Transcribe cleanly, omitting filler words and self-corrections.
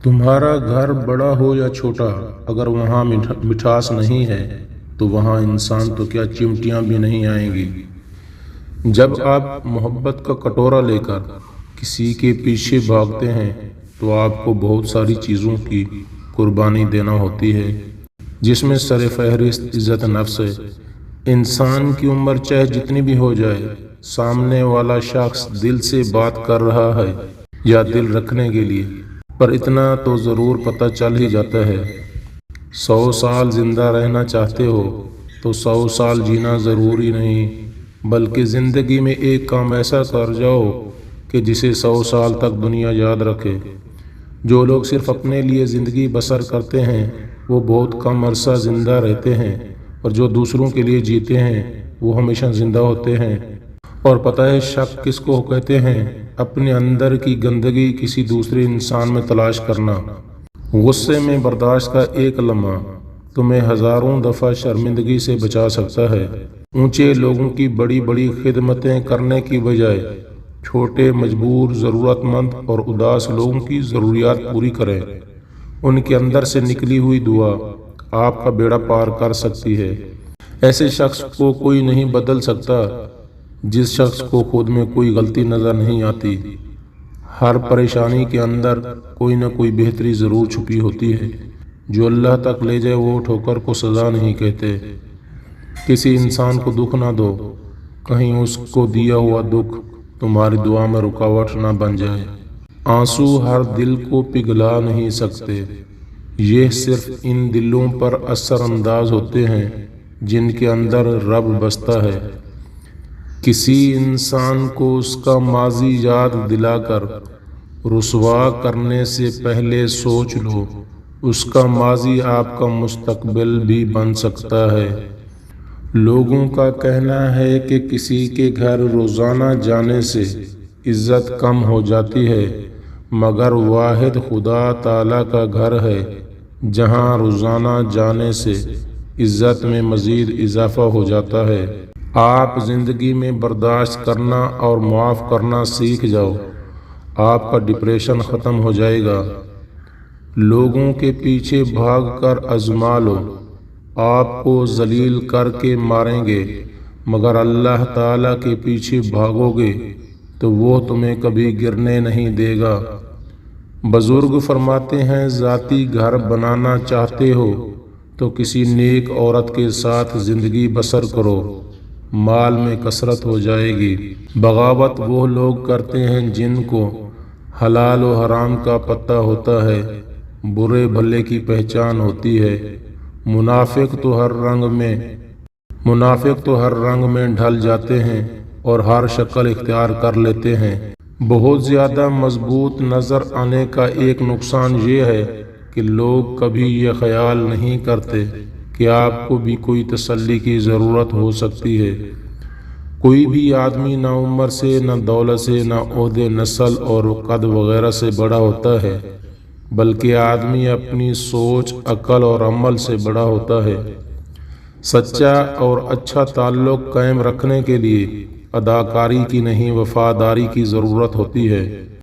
تمہارا گھر بڑا ہو یا چھوٹا، اگر وہاں مٹھاس نہیں ہے تو وہاں انسان تو کیا چمٹیاں بھی نہیں آئیں گی۔ جب آپ محبت کا کٹورا لے کر کسی کے پیچھے بھاگتے ہیں تو آپ کو بہت ساری چیزوں کی قربانی دینا ہوتی ہے، جس میں سر فہرست عزت نفس ہے۔ انسان کی عمر چاہے جتنی بھی ہو جائے، سامنے والا شخص دل سے بات کر رہا ہے یا دل رکھنے کے لیے، پر اتنا تو ضرور پتہ چل ہی جاتا ہے۔ 100 سال زندہ رہنا چاہتے ہو تو 100 سال جینا ضروری نہیں، بلکہ زندگی میں ایک کام ایسا کر جاؤ کہ جسے 100 سال تک دنیا یاد رکھے۔ جو لوگ صرف اپنے لیے زندگی بسر کرتے ہیں وہ بہت کم عرصہ زندہ رہتے ہیں، اور جو دوسروں کے لیے جیتے ہیں وہ ہمیشہ زندہ ہوتے ہیں۔ اور پتہ ہے شک کس کو کہتے ہیں؟ اپنے اندر کی گندگی کسی دوسرے انسان میں تلاش کرنا۔ غصے میں برداشت کا ایک لمحہ تمہیں ہزاروں دفعہ شرمندگی سے بچا سکتا ہے۔ اونچے لوگوں کی بڑی بڑی خدمتیں کرنے کی بجائے چھوٹے مجبور، ضرورت مند اور اداس لوگوں کی ضروریات پوری کریں۔ ان کے اندر سے نکلی ہوئی دعا آپ کا بیڑا پار کر سکتی ہے۔ ایسے شخص کو کوئی نہیں بدل سکتا جس شخص کو خود میں کوئی غلطی نظر نہیں آتی۔ ہر پریشانی کے اندر کوئی نہ کوئی بہتری ضرور چھپی ہوتی ہے۔ جو اللہ تک لے جائے وہ ٹھوکر کو سزا نہیں کہتے۔ کسی انسان کو دکھ نہ دو، کہیں اس کو دیا ہوا دکھ تمہاری دعا میں رکاوٹ نہ بن جائے۔ آنسو ہر دل کو پگھلا نہیں سکتے، یہ صرف ان دلوں پر اثر انداز ہوتے ہیں جن کے اندر رب بستا ہے۔ کسی انسان کو اس کا ماضی یاد دلا کر رسوا کرنے سے پہلے سوچ لو، اس کا ماضی آپ کا مستقبل بھی بن سکتا ہے۔ لوگوں کا کہنا ہے کہ کسی کے گھر روزانہ جانے سے عزت کم ہو جاتی ہے، مگر واحد خدا تعالی کا گھر ہے جہاں روزانہ جانے سے عزت میں مزید اضافہ ہو جاتا ہے۔ آپ زندگی میں برداشت کرنا اور معاف کرنا سیکھ جاؤ، آپ کا ڈپریشن ختم ہو جائے گا۔ لوگوں کے پیچھے بھاگ کر آزما لو، آپ کو ذلیل کر کے ماریں گے، مگر اللہ تعالیٰ کے پیچھے بھاگو گے تو وہ تمہیں کبھی گرنے نہیں دے گا۔ بزرگ فرماتے ہیں ذاتی گھر بنانا چاہتے ہو تو کسی نیک عورت کے ساتھ زندگی بسر کرو، مال میں کثرت ہو جائے گی۔ بغاوت وہ لوگ کرتے ہیں جن کو حلال و حرام کا پتہ ہوتا ہے، برے بھلے کی پہچان ہوتی ہے۔ منافق تو ہر رنگ میں ڈھل جاتے ہیں اور ہر شکل اختیار کر لیتے ہیں۔ بہت زیادہ مضبوط نظر آنے کا ایک نقصان یہ ہے کہ لوگ کبھی یہ خیال نہیں کرتے کہ آپ کو بھی کوئی تسلی کی ضرورت ہو سکتی ہے۔ کوئی بھی آدمی نہ عمر سے، نہ دولت سے، نہ عہدے، نسل اور قد وغیرہ سے بڑا ہوتا ہے، بلکہ آدمی اپنی سوچ، عقل اور عمل سے بڑا ہوتا ہے۔ سچا اور اچھا تعلق قائم رکھنے کے لیے اداکاری کی نہیں، وفاداری کی ضرورت ہوتی ہے۔